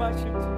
하실지.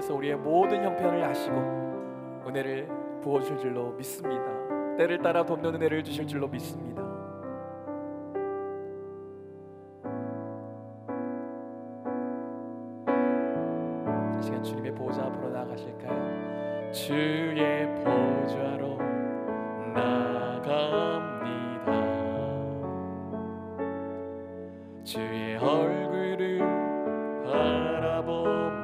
우리의 모든 형편을 아시고 은혜를 부어주실 줄로 믿습니다. 때를 따라 돕는 은혜를 주실 줄로 믿습니다. 이 시간 주님의 보좌 앞으로 나아가실까요? 주의 보좌로 나아갑니다. 주의 얼굴을 바라봅니다.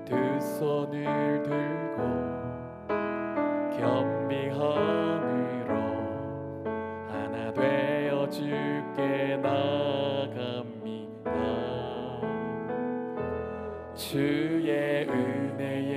두 손을 들고 겸비함으로 하나 되어 주께 나아갑니다. 주의 은혜에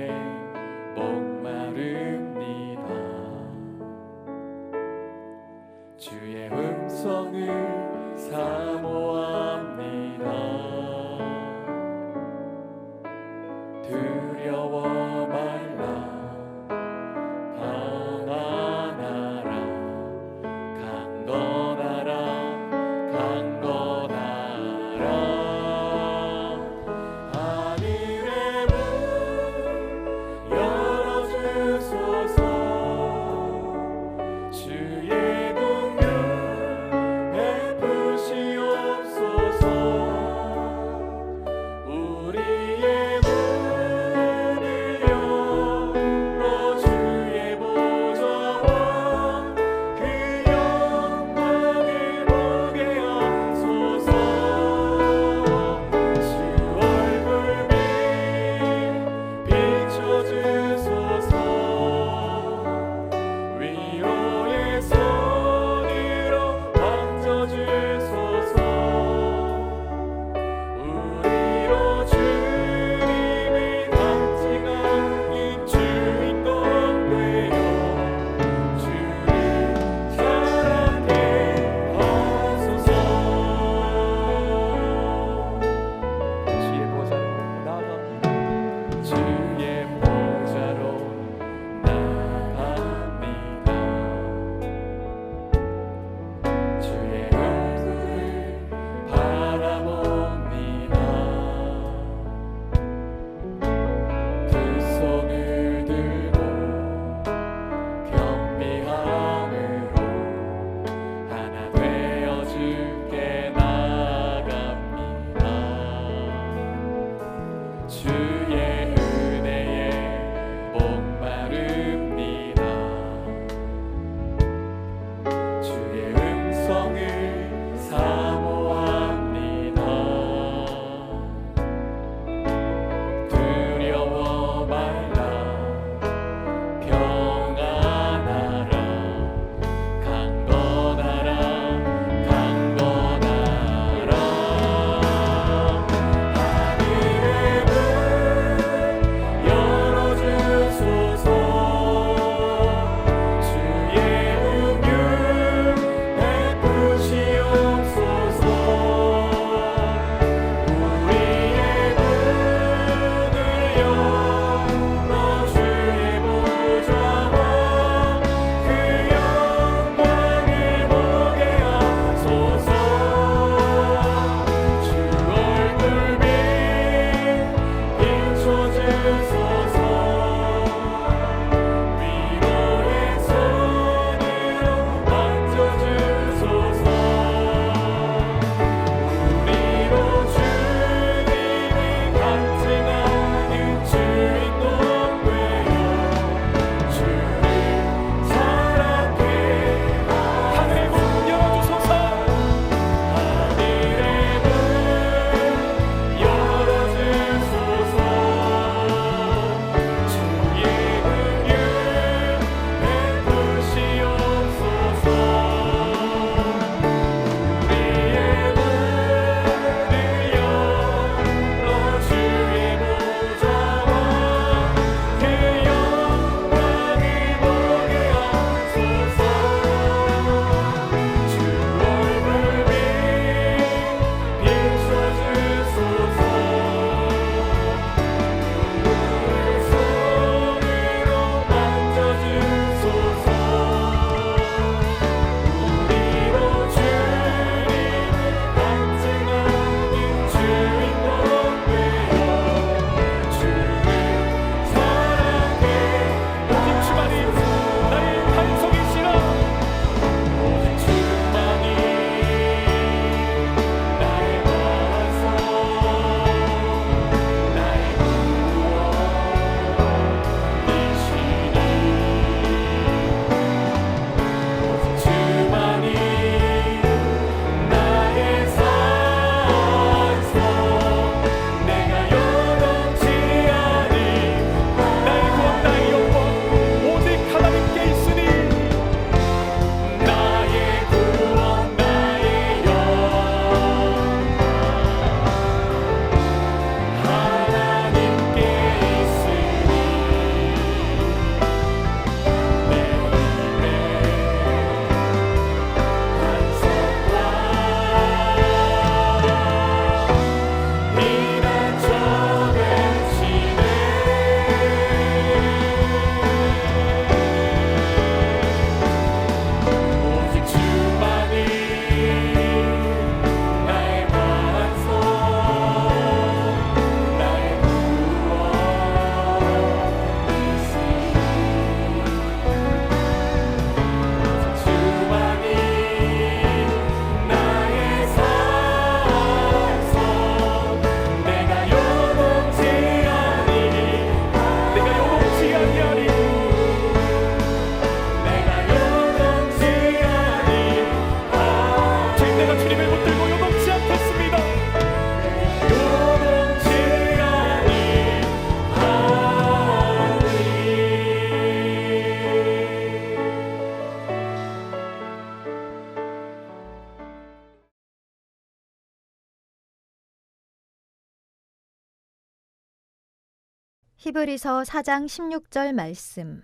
히브리서 4장 16절 말씀.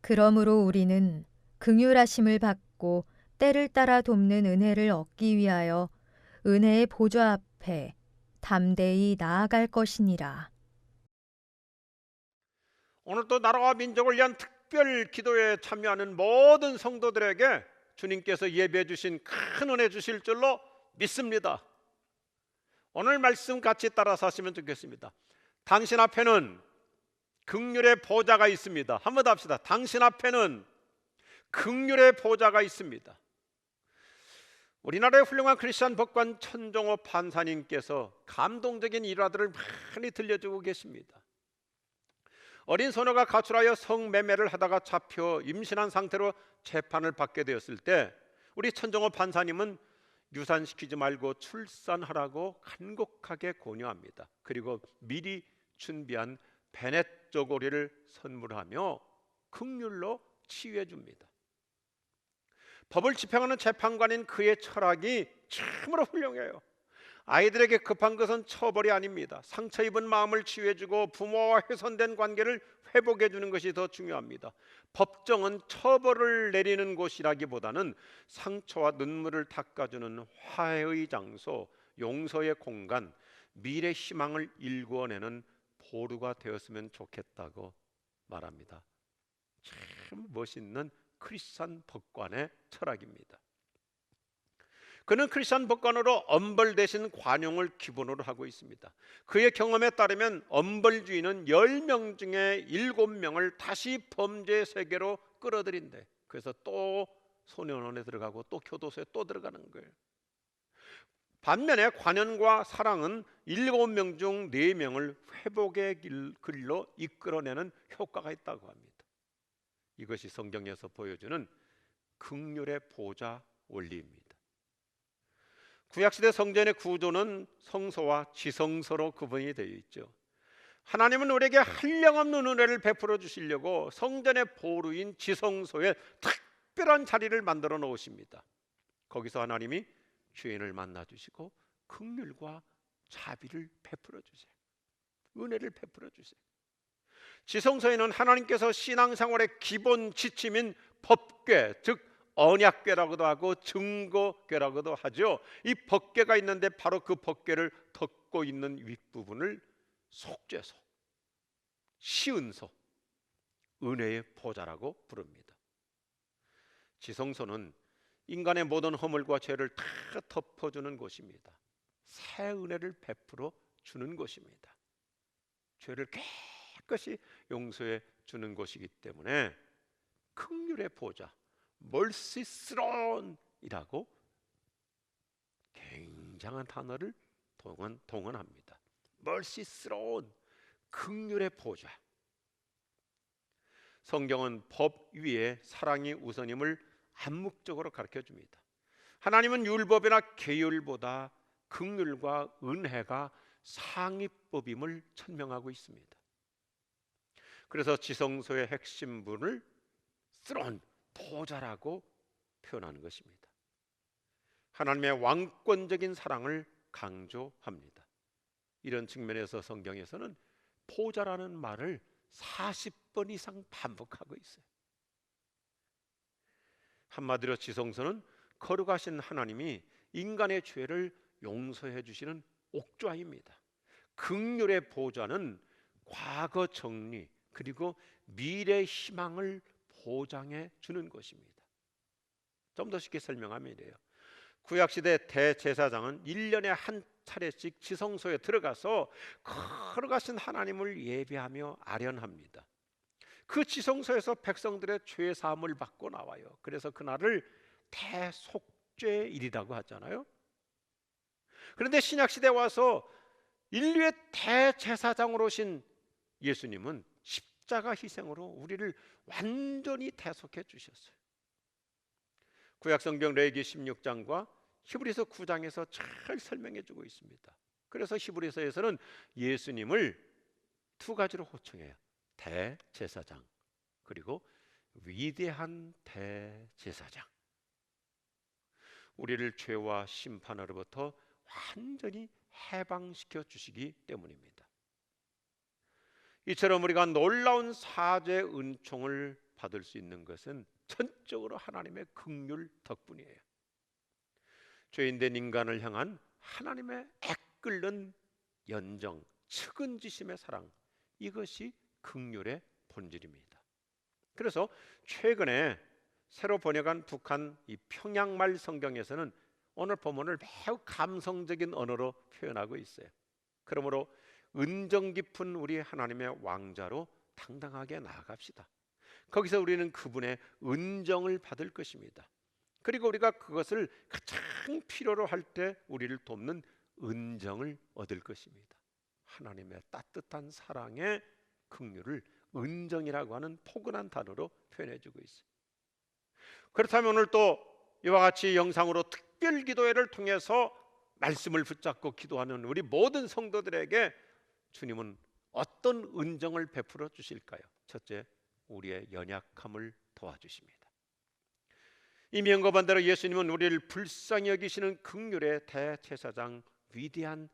그러므로 우리는 긍휼하심을 받고 때를 따라 돕는 은혜를 얻기 위하여 은혜의 보좌 앞에 담대히 나아갈 것이니라. 오늘도 나라와 민족을 위한 특별 기도에 참여하는 모든 성도들에게 주님께서 예배해 주신 큰 은혜 주실 줄로 믿습니다. 오늘 말씀 같이 따라서 하시면 좋겠습니다. 당신 앞에는 긍휼의 보좌가 있습니다. 한번 더 합시다. 당신 앞에는 긍휼의 보좌가 있습니다. 우리나라의 훌륭한 크리스천 법관 천종호 판사님께서 감동적인 일화들을 많이 들려주고 계십니다. 어린 소녀가 가출하여 성매매를 하다가 잡혀 임신한 상태로 재판을 받게 되었을 때 우리 천종호 판사님은 유산시키지 말고 출산하라고 간곡하게 권유합니다. 그리고 미리 준비한 베넷 저고리를 선물하며 긍휼로 치유해 줍니다. 법을 집행하는 재판관인 그의 철학이 참으로 훌륭해요. 아이들에게 급한 것은 처벌이 아닙니다. 상처 입은 마음을 치유해주고 부모와 훼손된 관계를 회복해주는 것이 더 중요합니다. 법정은 처벌을 내리는 곳이라기보다는 상처와 눈물을 닦아주는 화해의 장소, 용서의 공간, 미래 희망을 일구어내는 보루가 되었으면 좋겠다고 말합니다. 참 멋있는 크리스찬 법관의 철학입니다. 그는 크리스찬 법관으로 엄벌 대신 관용을 기본으로 하고 있습니다. 그의 경험에 따르면 엄벌주의는 10명 중에 7명을 다시 범죄 세계로 끌어들인대. 그래서 또 소년원에 들어가고 또 교도소에 또 들어가는 거예요. 반면에 관연과 사랑은 7명 중 4명을 회복의 길로 이끌어내는 효과가 있다고 합니다. 이것이 성경에서 보여주는 긍휼의 보좌 원리입니다. 구약시대 성전의 구조는 성소와 지성소로 구분이 되어 있죠. 하나님은 우리에게 한량없는 은혜를 베풀어 주시려고 성전의 보루인 지성소에 특별한 자리를 만들어 놓으십니다. 거기서 하나님이 죄인을 만나 주시고 긍휼과 자비를 베풀어 주세요. 은혜를 베풀어 주세요. 지성소에는 하나님께서 신앙생활의 기본 지침인 법궤, 즉 언약궤라고도 하고 증거궤라고도 하죠. 이 법궤가 있는데 바로 그 법궤를 덮고 있는 윗부분을 속죄소, 시은소, 은혜의 보좌라고 부릅니다. 지성소는 인간의 모든 허물과 죄를 다 덮어주는 곳입니다. 새 은혜를 베풀어 주는 곳입니다. 죄를 깨끗이 용서해 주는 곳이기 때문에 긍휼의 보좌, 멀시 스론이라고 굉장한 단어를 동원합니다. 멀시 스론, 긍휼의 보좌. 성경은 법 위에 사랑이 우선임을 암묵적으로 가르쳐 줍니다. 하나님은 율법이나 계율보다 긍휼과 은혜가 상위법임을 천명하고 있습니다. 그래서 지성소의 핵심분을 스론, 보좌라고 표현하는 것입니다. 하나님의 왕권적인 사랑을 강조합니다. 이런 측면에서 성경에서는 보좌라는 말을 40번 이상 반복하고 있어요. 한마디로 지성소는 거룩하신 하나님이 인간의 죄를 용서해 주시는 옥좌입니다. 긍휼의 보좌는 과거 정리 그리고 미래 희망을 보장해 주는 것입니다. 좀 더 쉽게 설명하면 이래요. 구약시대 대제사장은 1년에 한 차례씩 지성소에 들어가서 거룩하신 하나님을 예배하며 아련합니다. 그 지성소에서 백성들의 죄 사함을 받고 나와요. 그래서 그날을 대속죄일이라고 하잖아요. 그런데 신약시대에 와서 인류의 대제사장으로 오신 예수님은 십자가 희생으로 우리를 완전히 대속해 주셨어요. 구약성경 레위기 16장과 히브리서 9장에서 잘 설명해 주고 있습니다. 그래서 히브리서에서는 예수님을 두 가지로 호칭해요. 대제사장 그리고 위대한 대제사장. 우리를 죄와 심판으로부터 완전히 해방시켜 주시기 때문입니다. 이처럼 우리가 놀라운 사죄 은총을 받을 수 있는 것은 전적으로 하나님의 긍휼 덕분이에요. 죄인된 인간을 향한 하나님의 애끓는 연정, 측은지심의 사랑, 이것이 긍휼의 본질입니다. 그래서 최근에 새로 번역한 북한 이 평양말 성경에서는 오늘 본문을 매우 감성적인 언어로 표현하고 있어요. 그러므로 은정 깊은 우리 하나님의 왕자로 당당하게 나아갑시다. 거기서 우리는 그분의 은정을 받을 것입니다. 그리고 우리가 그것을 가장 필요로 할 때 우리를 돕는 은정을 얻을 것입니다. 하나님의 따뜻한 사랑의 긍휼을 은정이라고 하는 포근한 단어로 표현해주고 있어요. 그렇다면 오늘 또 이와 같이 영상으로 특별 기도회를 통해서 말씀을 붙잡고 기도하는 우리 모든 성도들에게 주님은 어떤 은정을 베풀어 주실까요? 첫째, 우리의 연약함을 도와주십니다. 이미 언급한 대로 예수님은 우리를 불쌍히 여기시는 긍휼의 대제사장, 위대한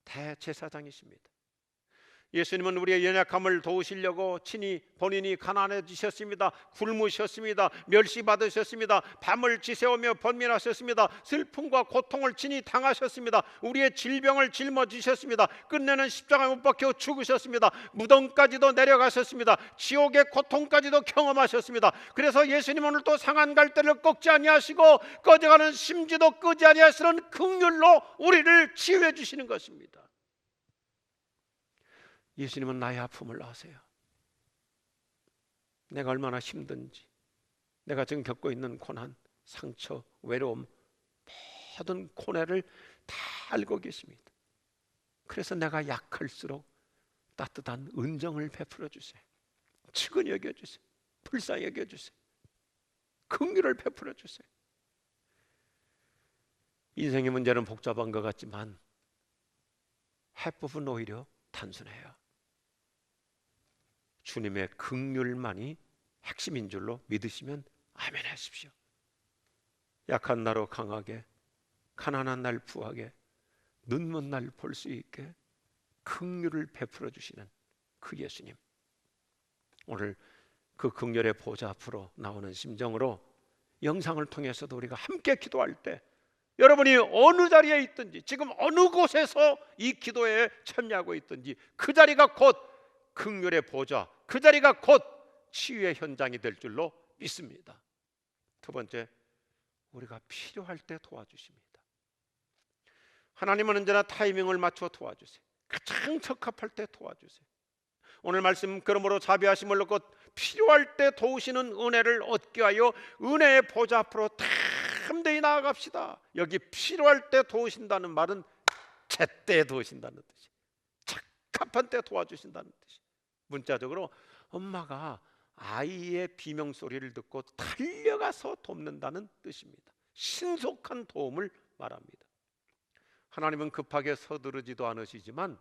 대제사장이십니다. 예수님은 우리의 연약함을 도우시려고 친히 본인이 가난해지셨습니다. 굶으셨습니다. 멸시받으셨습니다. 밤을 지새우며 번민하셨습니다. 슬픔과 고통을 친히 당하셨습니다. 우리의 질병을 짊어지셨습니다. 끝내는 십자가에 못 박혀 죽으셨습니다. 무덤까지도 내려가셨습니다. 지옥의 고통까지도 경험하셨습니다. 그래서 예수님은 오늘 또 상한 갈대를 꺾지 아니하시고 꺼져가는 심지도 끄지 아니하시는 긍휼로 우리를 치유해 주시는 것입니다. 예수님은 나의 아픔을 아세요. 내가 얼마나 힘든지, 내가 지금 겪고 있는 고난, 상처, 외로움, 모든 고뇌를 다 알고 계십니다. 그래서 내가 약할수록 따뜻한 은정을 베풀어 주세요. 측은히 여겨주세요. 불쌍히 여겨주세요. 긍휼을 베풀어 주세요. 인생의 문제는 복잡한 것 같지만 해법은 오히려 단순해요. 주님의 긍휼만이 핵심인 줄로 믿으시면 아멘 하십시오. 약한 나로 강하게, 가난한 날 부하게, 눈먼 날 볼 수 있게 긍휼을 베풀어 주시는 그 예수님, 오늘 그 긍휼의 보좌 앞으로 나오는 심정으로 영상을 통해서도 우리가 함께 기도할 때 여러분이 어느 자리에 있든지, 지금 어느 곳에서 이 기도에 참여하고 있든지 그 자리가 곧 긍휼의 보좌, 그 자리가 곧 치유의 현장이 될 줄로 믿습니다. 두 번째, 우리가 필요할 때 도와주십니다. 하나님은 언제나 타이밍을 맞춰 도와주세요. 가장 적합할 때 도와주세요. 오늘 말씀, 그러므로 자비하심을 얻고 필요할 때 도우시는 은혜를 얻게 하여 은혜의 보좌 앞으로 담대히 나아갑시다. 여기 필요할 때 도우신다는 말은 제때 도우신다는 뜻이, 적합한 때 도와주신다는 뜻이. 문자적으로 엄마가 아이의 비명소리를 듣고 달려가서 돕는다는 뜻입니다. 신속한 도움을 말합니다. 하나님은 급하게 서두르지도 않으시지만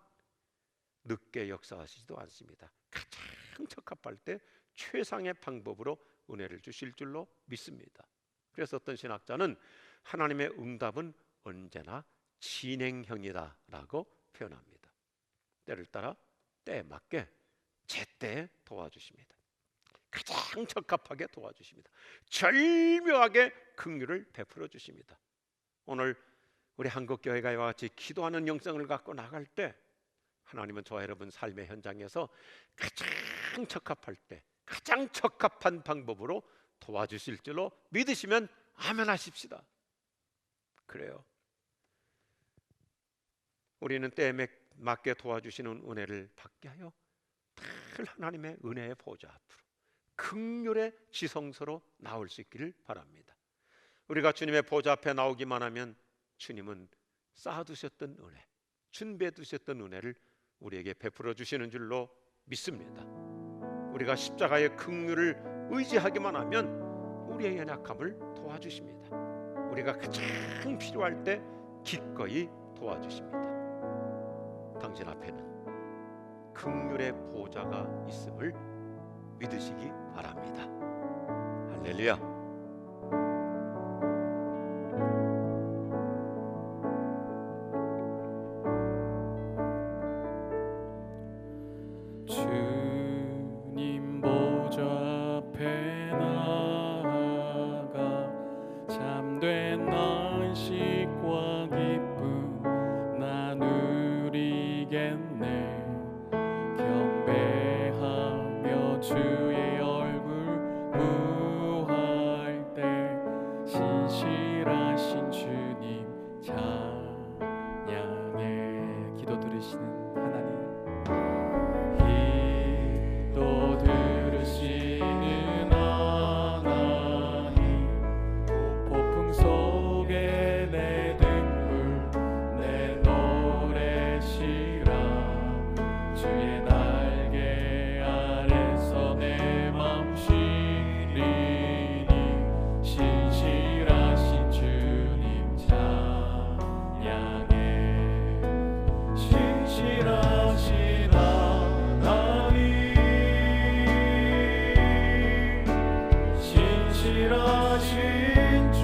늦게 역사하시지도 않습니다. 가장 적합할 때 최상의 방법으로 은혜를 주실 줄로 믿습니다. 그래서 어떤 신학자는 하나님의 응답은 언제나 진행형이다라고 표현합니다. 때를 따라 때에 맞게 제때 도와주십니다. 가장 적합하게 도와주십니다. 절묘하게 긍휼을 베풀어 주십니다. 오늘 우리 한국교회가 이와 같이 기도하는 영성을 갖고 나갈 때 하나님은 저와 여러분 삶의 현장에서 가장 적합할 때 가장 적합한 방법으로 도와주실 줄로 믿으시면 아멘 하십시다. 그래요. 우리는 때에 맞게 도와주시는 은혜를 받게 하여 늘 하나님의 은혜의 보좌 앞으로 긍휼의 지성소로 나올 수 있기를 바랍니다. 우리가 주님의 보좌 앞에 나오기만 하면 주님은 쌓아두셨던 은혜, 준비해 두셨던 은혜를 우리에게 베풀어 주시는 줄로 믿습니다. 우리가 십자가의 긍휼을 의지하기만 하면 우리의 연약함을 도와주십니다. 우리가 가장 필요할 때 기꺼이 도와주십니다. 당신 앞에는 긍휼의 보좌가 있음을 믿으시기 바랍니다. 할렐루야. 주 주의 얼굴 구할 때 신실하신 주님 찬양해. 기도 들으시는 하나님, 기도 들으시는 하나님, 폭풍 속에 내 등불 내 노래시라. 주의 날개 아래서 내 맘 쉬리니 신실하신 주님 찬양해. 신실하신 하나님, 신실하신 주,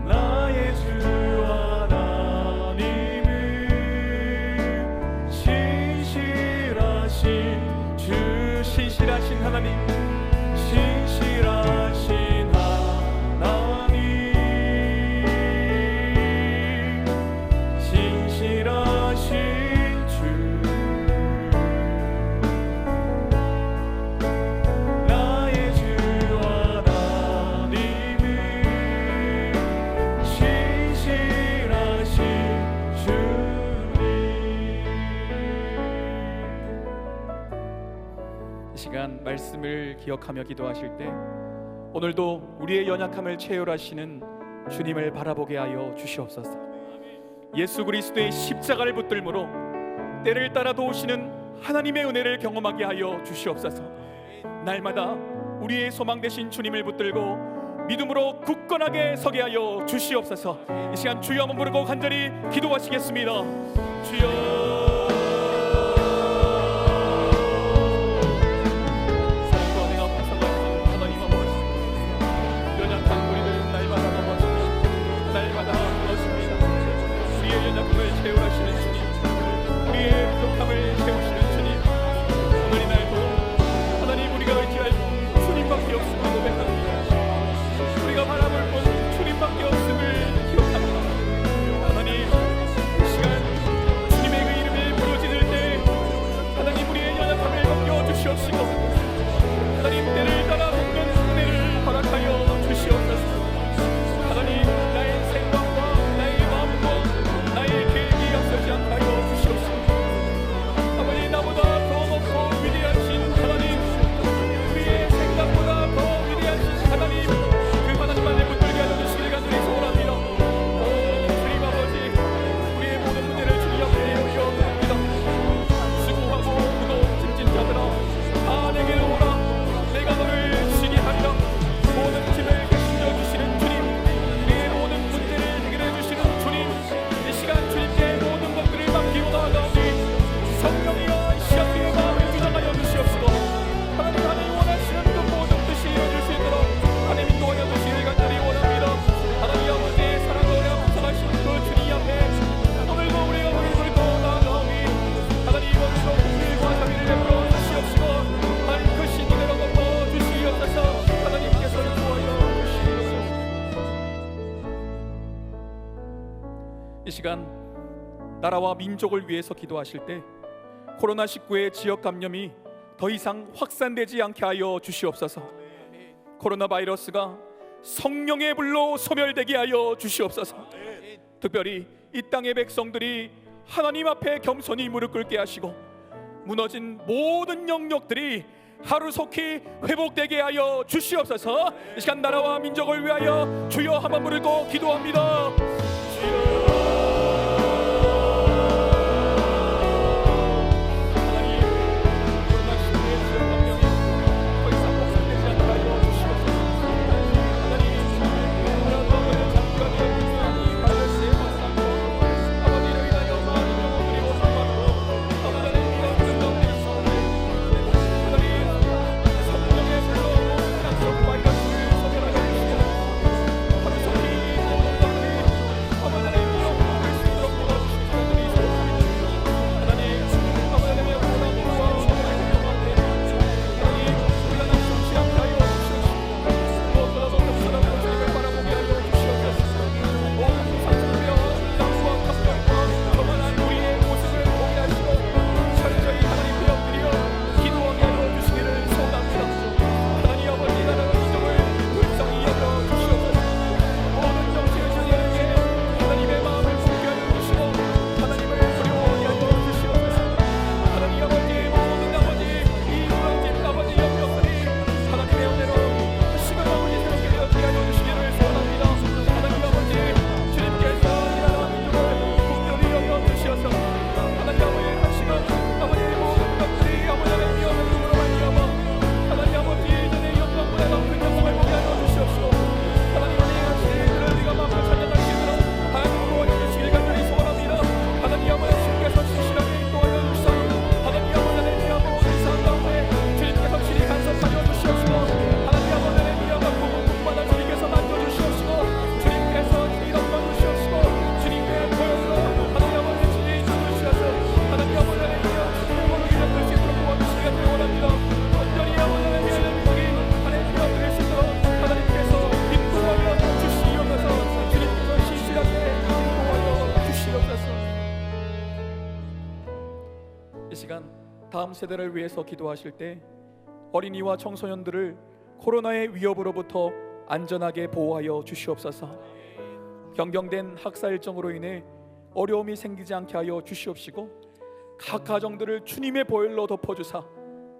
나의 주 하나님은 신실하신 주. 신실하신 하나님, 신실하신 하나님, 신실하신 주, 나의 주 하나님은 신실하신 주님. 이 시간 말씀을 기억하며 기도하실 때 오늘도 우리의 연약함을 체휼하시는 주님을 바라보게 하여 주시옵소서. 예수 그리스도의 십자가를 붙들므로 때를 따라 도우시는 하나님의 은혜를 경험하게 하여 주시옵소서. 날마다 우리의 소망 되신 주님을 붙들고 믿음으로 굳건하게 서게 하여 주시옵소서. 이 시간 주여 한번 부르고 간절히 기도하시겠습니다. 주여, 채우시는 주님, 우리의 부족함을 채우시는 주님, 오늘 이 날도 하나님 우리가 의지할 주님밖에 없음을 고백합니다. 우리가 바라볼 곳 주님밖에 없음을 기억합니다. 하나님, 이 시간 주님의 그 이름을 부르짖을 때 하나님 우리의 연약함을 벗겨 주시옵시고 하나님 때를 따라 돕는 은혜를 허락하여 주시옵소서. 하나님, 나의 생각과 나의 마음과 나의 계획이 앞서지 않게 하여 주시옵소서. 아버지, 나보다 더 높고 위대하신 하나님, 우리의 생각보다 더 위대하신 하나님, 그 하나님만을 붙들게 하여 주시기를 간절히 소원합니다. 오 주님 아버지, 우리의 모든 문제를 주님 앞에 올려드립니다. 수고하고 무거운 짐진 자들아, 다 내게로 오라. 내가 너를 쉬게 하리라. 모든 짐을 객실려 주시는 주님, 우리의 모든 문제를 해결해 주시는 주님, 이 시간 주님께 모든 것들을 맡기고 나아가오니 성령이여 시험의 마음을 주장하여 주시옵시고 하나님 원하시는 그 모든 뜻이 이루어질 수 있도록 하나님 인도하여 주시기를 간절히 원합니다. 하나님 아버지의 사랑으로 감사하신 그 주님 앞에 오늘도 우리가 우리 들고 나아가오니 하나님 오늘도 국민과 자비를 베풀어 주시옵시고 하나님 그 신도대로 덮어 주시옵소서. 하나님께서 인도하여 주시옵소서. 이 시간 나라와 민족을 위해서 기도하실 때 코로나19의 지역 감염이 더 이상 확산되지 않게 하여 주시옵소서. 코로나 바이러스가 성령의 불로 소멸되게 하여 주시옵소서. 특별히 이 땅의 백성들이 하나님 앞에 겸손히 무릎 꿇게 하시고 무너진 모든 영역들이 하루속히 회복되게 하여 주시옵소서. 이 시간 나라와 민족을 위하여 주여 한번 부르고 기도합니다. 주여, 하나님 이 시간 다음 세대를 위해서 기도하실 때 어린이와 청소년들을 코로나의 위협으로부터 안전하게 보호하여 주시옵소서. 변경된 학사 일정으로 인해 어려움이 생기지 않게 하여 주시옵시고, 각 가정들을 주님의 보혈로 덮어주사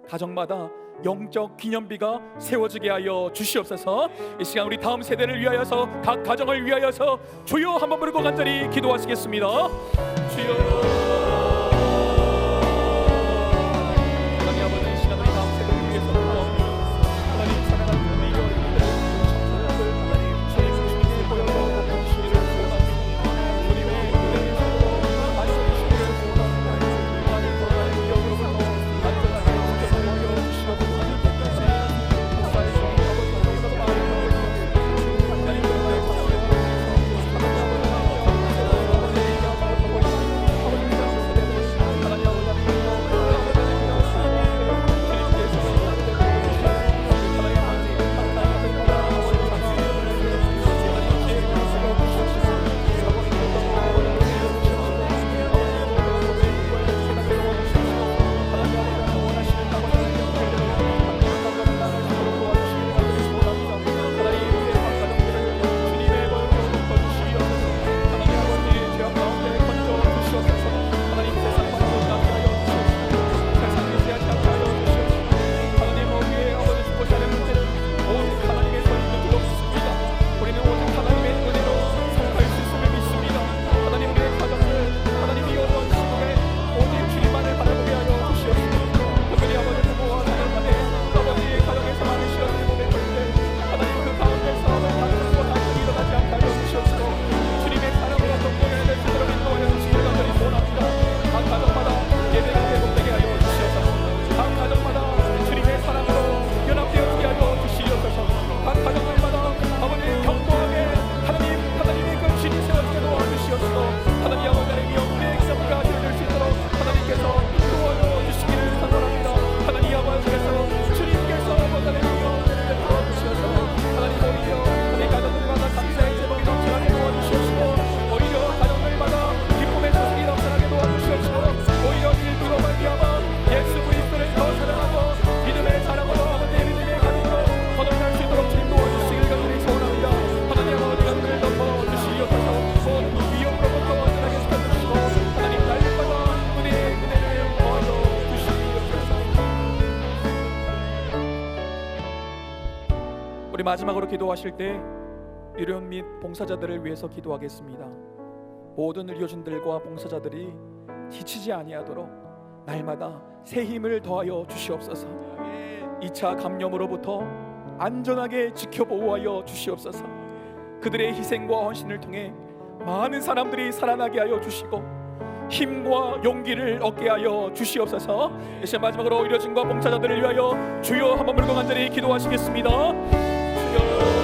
가정마다 영적 기념비가 세워지게 하여 주시옵소서. 이 시간 우리 다음 세대를 위하여서, 각 가정을 위하여서 주여 한번 부르고 간절히 기도하시겠습니다. 주여. 우리 마지막으로 기도하실 때 의료원 및 봉사자들을 위해서 기도하겠습니다. 모든 의료진들과 봉사자들이 지치지 아니하도록 날마다 새 힘을 더하여 주시옵소서. 2차 감염으로부터 안전하게 지켜보호하여 주시옵소서. 그들의 희생과 헌신을 통해 많은 사람들이 살아나게 하여 주시고 힘과 용기를 얻게 하여 주시옵소서. 이제 마지막으로 의료진과 봉사자들을 위하여 주여 한번 부르고 간절히 기도하시겠습니다. 주여.